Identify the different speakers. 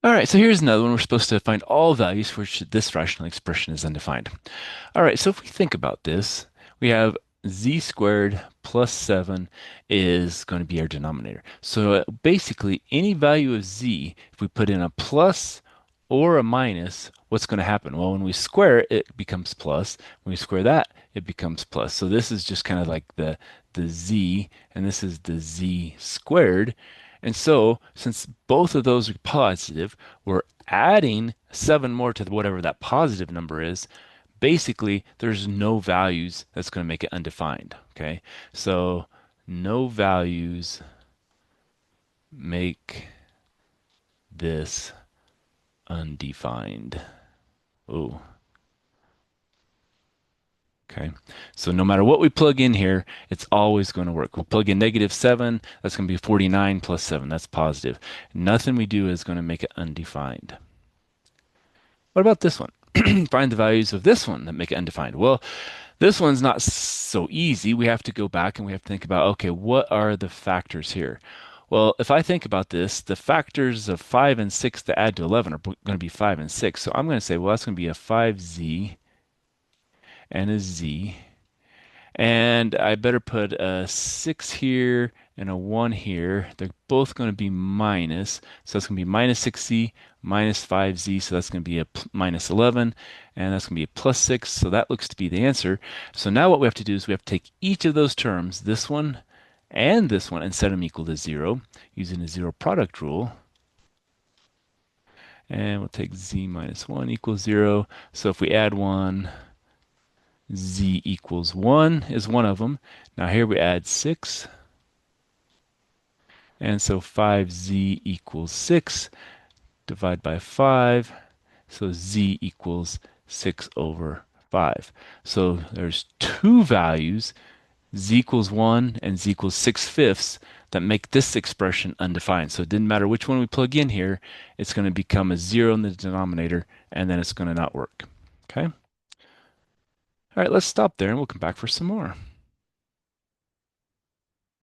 Speaker 1: All right, so here's another one. We're supposed to find all values for which this rational expression is undefined. All right, so if we think about this, we have z squared plus 7 is going to be our denominator. So basically, any value of z, if we put in a plus or a minus, what's going to happen? Well, when we square it, it becomes plus. When we square that, it becomes plus. So this is just kind of like the z, and this is the z squared. And so, since both of those are positive, we're adding 7 more to whatever that positive number is. Basically, there's no values that's going to make it undefined. Okay, so no values make this undefined. Oh, okay. So no matter what we plug in here, it's always going to work. We'll plug in -7, that's going to be 49 plus 7, that's positive. Nothing we do is going to make it undefined. What about this one? Find the values of this one that make it undefined. Well, this one's not so easy. We have to go back and we have to think about, okay, what are the factors here? Well, if I think about this, the factors of 5 and 6 to add to 11 are going to be 5 and 6. So I'm going to say, well, that's going to be a 5z and a z. And I better put a 6 here and a 1 here. They're both going to be minus. So that's going to be minus 6z, minus 5z. So that's going to be a minus 11. And that's going to be a plus 6. So that looks to be the answer. So now what we have to do is we have to take each of those terms, this one and this one, and set them equal to 0 using the zero product rule. And we'll take z minus 1 equals 0. So if we add 1, z equals 1 is one of them. Now here we add 6. And so 5z equals 6. Divide by 5. So z equals 6 over 5. So there's two values, z equals 1 and z equals 6/5, that make this expression undefined. So it didn't matter which one we plug in here, it's going to become a 0 in the denominator, and then it's going to not work. Okay? All right, let's stop there and we'll come back for some more.